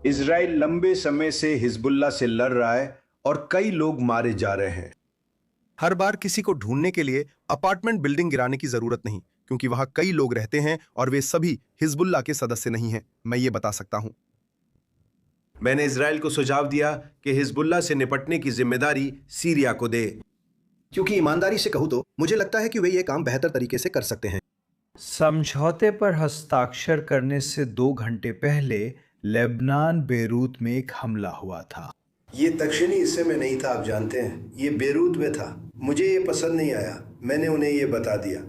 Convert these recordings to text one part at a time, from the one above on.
Israel लंबे समय से हिजबुल्लाह से लड़ रहा है और कई लोग मारे जा रहे हैं। हर बार किसी को ढूंढने के लिए अपार्टमेंट बिल्डिंग गिराने की जरूरत नहीं, क्योंकि वहां कई लोग रहते हैं और वे सभी हिजबुल्लाह के सदस्य नहीं हैं। मैं ये बता सकता हूं। मैंने इजराइल को सुझाव दिया कि हिजबुल्लाह से निपटने की जिम्मेदारी सीरिया को दे। क्योंकि ईमानदारी से कहूं तो मुझे लगता है कि वे ये काम बेहतर तरीके से कर सकते हैं। समझौते पर हस्ताक्षर करने से 2 घंटे पहले लेबनान बेरूत में एक हमला हुआ था। ये दक्षिणी हिस्से में नहीं था, आप जानते हैं, ये बेरूत में था। मुझे ये पसंद नहीं आया, मैंने उन्हें ये बता दिया।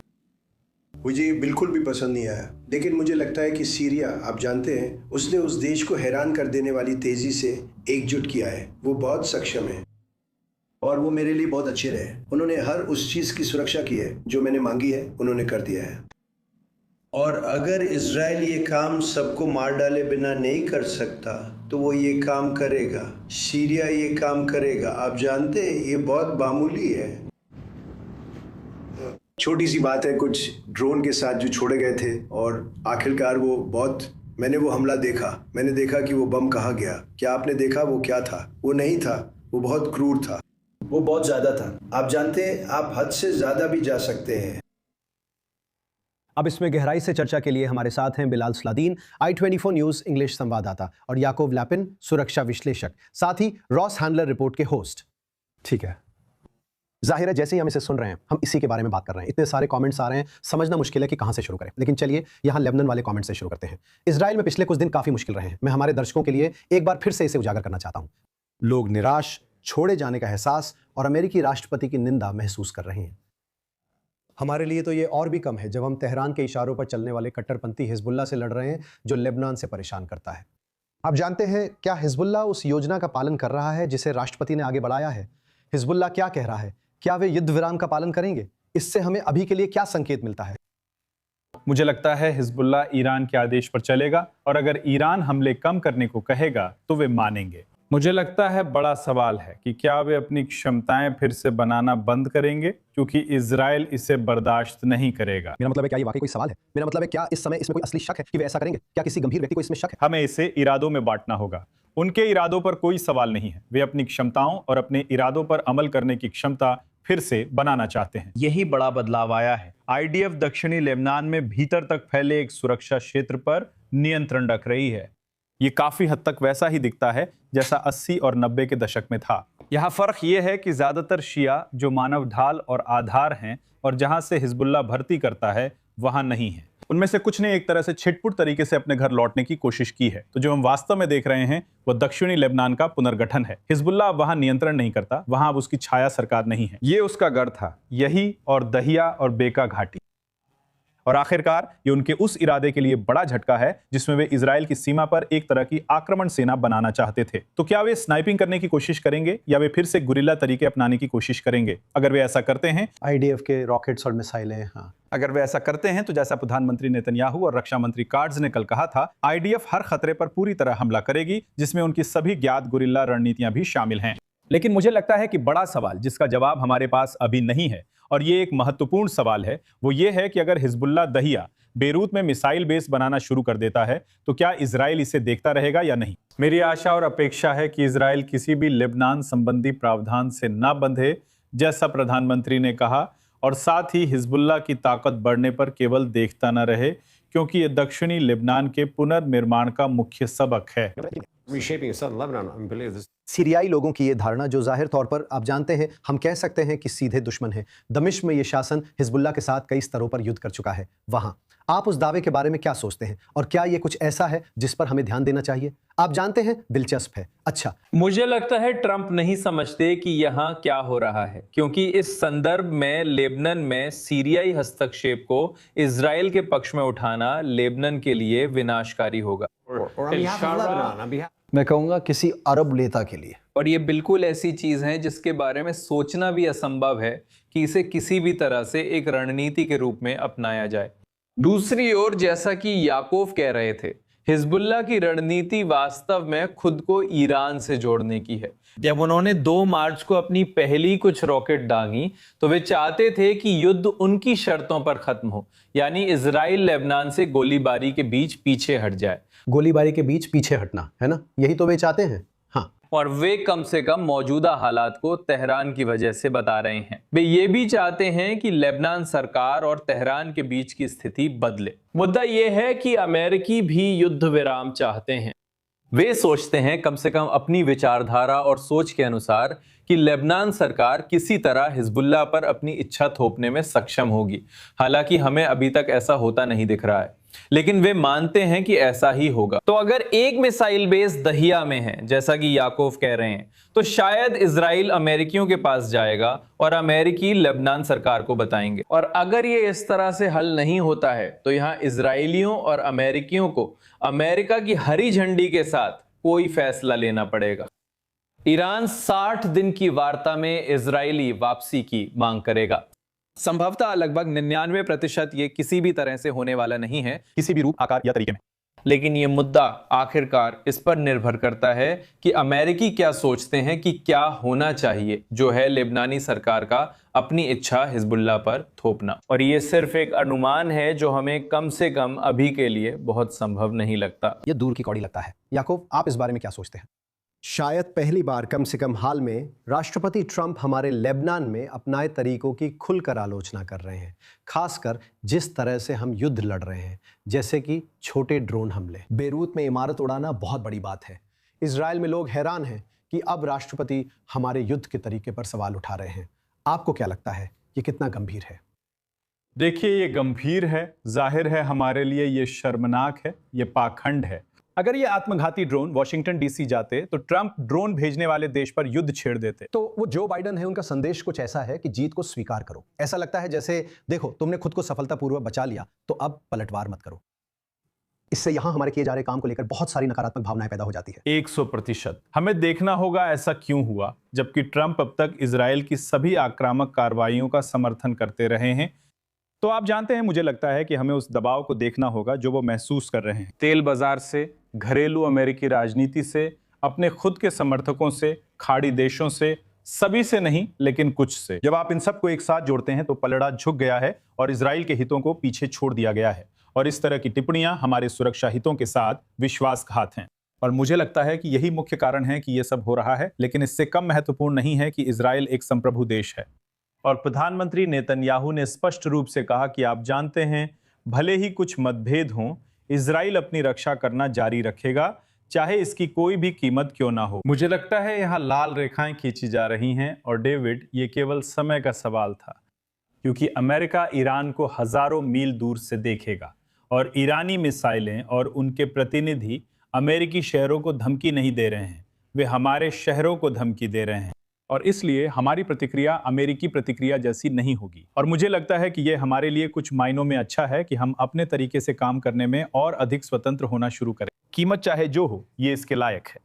मुझे ये बिल्कुल भी पसंद नहीं आया, लेकिन मुझे लगता है कि सीरिया, आप जानते हैं, उसने उस देश को हैरान कर देने वाली तेजी से एकजुट किया है। वो बहुत सक्षम है और वो मेरे लिए बहुत अच्छे रहे। उन्होंने हर उस चीज़ की सुरक्षा की है जो मैंने मांगी है, उन्होंने कर दिया है। और अगर इजराइल ये काम सबको मार डाले बिना नहीं कर सकता तो वो ये काम करेगा, सीरिया ये काम करेगा। आप जानते हैं, ये बहुत मामूली है। छोटी सी बात है, कुछ ड्रोन के साथ जो छोड़े गए थे और आखिरकार मैंने वो हमला देखा। मैंने देखा कि वो बम कहाँ गया। क्या आपने देखा वो क्या था? वो नहीं था, वो बहुत क्रूर था, वो बहुत ज़्यादा था। आप जानते हैं, आप हद से ज़्यादा भी जा सकते हैं। अब इसमें गहराई से चर्चा के लिए हमारे साथ हैं Bilal Saladin, i24 news English संवाददाता, और याकूब लैपिन, सुरक्षा विश्लेषक, साथ ही रॉस हैंडलर रिपोर्ट के होस्ट। ठीक है, जाहिर है जैसे ही हम इसे सुन रहे हैं, हम इसी के बारे में बात कर रहे हैं। इतने सारे कमेंट्स आ रहे हैं, समझना मुश्किल है कि कहां से शुरू करें। लेकिन चलिए यहां लेबनान वाले कमेंट से शुरू करते हैं। इजराइल में पिछले कुछ दिन काफी मुश्किल रहे हैं। मैं हमारे दर्शकों के लिए एक बार फिर से इसे उजागर करना चाहता हूं। लोग निराश, छोड़े जाने का एहसास और अमेरिकी राष्ट्रपति की निंदा महसूस कर रहे हैं। हमारे लिए तो ये और भी कम है जब हम तेहरान के इशारों पर चलने वाले कट्टरपंथी हिजबुल्लाह से लड़ रहे हैं, जो लेबनान से परेशान करता है। आप जानते हैं, क्या हिजबुल्लाह उस योजना का पालन कर रहा है जिसे राष्ट्रपति ने आगे बढ़ाया है? हिजबुल्लाह क्या कह रहा है? क्या वे युद्ध विराम का पालन करेंगे? इससे हमें अभी के लिए क्या संकेत मिलता है? मुझे लगता है हिजबुल्लाह ईरान के आदेश पर चलेगा और अगर ईरान हमले कम करने को कहेगा तो वे मानेंगे। मुझे लगता है बड़ा सवाल है कि क्या वे अपनी क्षमताएं फिर से बनाना बंद करेंगे, क्योंकि इजराइल इसे बर्दाश्त नहीं करेगा। मेरा मतलब है, क्या ये वाकई कोई सवाल है? मेरा मतलब है, क्या इस समय इसमें कोई असली शक है कि वे ऐसा करेंगे? क्या किसी गंभीर व्यक्ति को इसमें शक है? हमें इसे इरादों में बांटना होगा। उनके इरादों पर कोई सवाल नहीं है। वे अपनी क्षमताओं और अपने इरादों पर अमल करने की क्षमता फिर से बनाना चाहते हैं। यही बड़ा बदलाव आया है। आईडीएफ दक्षिणी लेबनान में भीतर तक फैले एक सुरक्षा क्षेत्र पर नियंत्रण रख रही है। ये काफी हद तक वैसा ही दिखता है जैसा 80 और 90 के दशक में था। यहाँ फर्क ये है कि ज्यादातर शिया जो मानव ढाल और आधार हैं और जहां से हिजबुल्लाह भर्ती करता है वहां नहीं है। उनमें से कुछ ने एक तरह से छिटपुट तरीके से अपने घर लौटने की कोशिश की है। तो जो हम वास्तव में देख रहे हैं वो दक्षिणी लेबनान का पुनर्गठन है। हिजबुल्लाह वहां नियंत्रण नहीं करता, वहां अब उसकी छाया सरकार नहीं है। ये उसका गढ़ था, यही और दहिया और बेका घाटी। और आखिरकार ये उनके उस इरादे के लिए बड़ा झटका है जिसमें वे इजराइल की सीमा पर एक तरह की आक्रमण सेना बनाना चाहते थे। तो क्या वे स्नाइपिंग करने की कोशिश करेंगे या वे फिर से गुरिल्ला तरीके अपनाने की कोशिश करेंगे? अगर वे ऐसा करते हैं, आईडीएफ के रॉकेट्स और मिसाइलें, हाँ, अगर वे ऐसा करते हैं तो जैसा प्रधानमंत्री नेतन्याहू और रक्षा मंत्री कार्ड्स ने कल कहा था, आईडीएफ हर खतरे पर पूरी तरह हमला करेगी, जिसमें उनकी सभी ज्ञात गुरिल्ला रणनीतियां भी शामिल हैं। लेकिन मुझे लगता है कि बड़ा सवाल जिसका जवाब हमारे पास अभी नहीं है, और ये एक महत्वपूर्ण सवाल है, वो ये है कि अगर हिजबुल्लाह दहिया बेरूत में मिसाइल बेस बनाना शुरू कर देता है तो क्या इजराइल इसे देखता रहेगा या नहीं? मेरी आशा और अपेक्षा है कि इजराइल किसी भी लेबनान संबंधी प्रावधान से ना बंधे, जैसा प्रधानमंत्री ने कहा, और साथ ही हिजबुल्लाह की ताकत बढ़ने पर केवल देखता न रहे, क्योंकि ये दक्षिणी लेबनान के पुनर्निर्माण का मुख्य सबक है। सीरियाई लोगों की ये धारणा, जो जाहिर तौर पर आप जानते हैं, हम कह सकते हैं कि सीधे दुश्मन है। दमिश्क में ये शासन हिजबुल्लाह के साथ कई स्तरों पर युद्ध कर चुका है। वहां आप उस दावे के बारे में क्या सोचते हैं, और क्या ये कुछ ऐसा है जिस पर हमें ध्यान देना चाहिए? आप जानते हैं, दिलचस्प है। अच्छा, मुझे लगता है ट्रंप नहीं समझते कि यहाँ क्या हो रहा है, क्योंकि इस संदर्भ में लेबनान में सीरियाई हस्तक्षेप को इजराइल के पक्ष में उठाना लेबनान के लिए विनाशकारी होगा, मैं कहूँगा किसी अरब नेता के लिए। और ये बिल्कुल ऐसी चीज है जिसके बारे में सोचना भी असंभव है कि इसे किसी भी तरह से एक रणनीति के रूप में अपनाया जाए। दूसरी ओर, जैसा कि याकूब कह रहे थे, हिजबुल्लाह की रणनीति वास्तव में खुद को ईरान से जोड़ने की है। जब उन्होंने 2 मार्च को अपनी पहली कुछ रॉकेट दागी तो वे चाहते थे कि युद्ध उनकी शर्तों पर खत्म हो, यानी इजराइल लेबनान से गोलीबारी के बीच पीछे हट जाए। गोलीबारी के बीच पीछे हटना, है ना? यही तो वे चाहते हैं। हाँ, और वे कम से कम मौजूदा हालात को तेहरान की वजह से बता रहे हैं। वे ये भी चाहते हैं कि लेबनान सरकार और तेहरान के बीच की स्थिति बदले। मुद्दा यह है कि अमेरिकी भी युद्ध विराम चाहते हैं। वे सोचते हैं, कम से कम अपनी विचारधारा और सोच के अनुसार, कि लेबनान सरकार किसी तरह हिजबुल्लाह पर अपनी इच्छा थोपने में सक्षम होगी। हालांकि हमें अभी तक ऐसा होता नहीं दिख रहा है, लेकिन वे मानते हैं कि ऐसा ही होगा। तो अगर एक मिसाइल बेस दहिया में है, जैसा कि याकूब कह रहे हैं, तो शायद इजराइल अमेरिकियों के पास जाएगा और अमेरिकी लेबनान सरकार को बताएंगे। और अगर ये इस तरह से हल नहीं होता है तो यहाँ इजराइलियों और अमेरिकियों को अमेरिका की हरी झंडी के साथ कोई फैसला लेना पड़ेगा। ईरान 60 दिन की वार्ता में इजरायली वापसी की मांग करेगा। संभवतः लगभग 99% ये किसी भी तरह से होने वाला नहीं है, किसी भी रूप, आकार या तरीके में। लेकिन ये मुद्दा आखिरकार इस पर निर्भर करता है कि अमेरिकी क्या सोचते हैं कि क्या होना चाहिए, जो है लेबनानी सरकार का अपनी इच्छा हिजबुल्लाह पर थोपना। और ये सिर्फ एक अनुमान है जो हमें कम से कम अभी के लिए बहुत संभव नहीं लगता। ये दूर की कौड़ी लगता है। याकूब, आप इस बारे में क्या सोचते हैं? शायद पहली बार कम से कम हाल में राष्ट्रपति ट्रंप हमारे लेबनान में अपनाए तरीकों की खुलकर आलोचना कर रहे हैं, खासकर जिस तरह से हम युद्ध लड़ रहे हैं, जैसे कि छोटे ड्रोन हमले। बेरूत में इमारत उड़ाना बहुत बड़ी बात है। इजराइल में लोग हैरान हैं कि अब राष्ट्रपति हमारे युद्ध के तरीके पर सवाल उठा रहे हैं। आपको क्या लगता है, ये कितना गंभीर है? देखिए, ये गंभीर है, जाहिर है हमारे लिए ये शर्मनाक है, ये पाखंड है। अगर ये आत्मघाती ड्रोन वॉशिंगटन डीसी जाते तो ट्रंप ड्रोन भेजने वाले देश पर युद्ध छेड़ देते। तो वो जो बाइडन है, उनका संदेश कुछ ऐसा है कि जीत को स्वीकार करो। ऐसा लगता है जैसे देखो, तुमने खुद को सफलतापूर्वक बचा लिया, तो अब पलटवार मत करो। इससे यहां हमारे किए जा रहे काम को लेकर बहुत सारी नकारात्मक भावनाएं पैदा हो जाती है। 100%। हमें देखना होगा ऐसा क्यों हुआ, जबकि ट्रंप अब तक इजराइल की सभी आक्रामक कार्रवाइयों का समर्थन करते रहे हैं। तो आप जानते हैं, मुझे लगता है कि हमें उस दबाव को देखना होगा जो वो महसूस कर रहे हैं। तेल बाजार से, घरेलू अमेरिकी राजनीति से, अपने खुद के समर्थकों से, खाड़ी देशों से, सभी से नहीं लेकिन कुछ से। जब आप इन सबको एक साथ जोड़ते हैं तो पलड़ा झुक गया है और इजराइल के हितों को पीछे छोड़ दिया गया है। और इस तरह की टिप्पणियां हमारे सुरक्षा हितों के साथ विश्वासघात हैं। और मुझे लगता है कि यही मुख्य कारण है कि यह सब हो रहा है। लेकिन इससे कम महत्वपूर्ण नहीं है कि इजराइल एक संप्रभु देश है। और प्रधानमंत्री नेतन्याहू ने स्पष्ट रूप से कहा कि आप जानते हैं, भले ही कुछ मतभेद हों, इजराइल अपनी रक्षा करना जारी रखेगा, चाहे इसकी कोई भी कीमत क्यों ना हो। मुझे लगता है यहाँ लाल रेखाएं खींची जा रही हैं और डेविड, ये केवल समय का सवाल था, क्योंकि अमेरिका ईरान को हजारों मील दूर से देखेगा और ईरानी मिसाइलें और उनके प्रतिनिधि अमेरिकी शहरों को धमकी नहीं दे रहे हैं, वे हमारे शहरों को धमकी दे रहे हैं। और इसलिए हमारी प्रतिक्रिया अमेरिकी प्रतिक्रिया जैसी नहीं होगी। और मुझे लगता है कि यह हमारे लिए कुछ मायनों में अच्छा है कि हम अपने तरीके से काम करने में और अधिक स्वतंत्र होना शुरू करें। कीमत चाहे जो हो, ये इसके लायक है।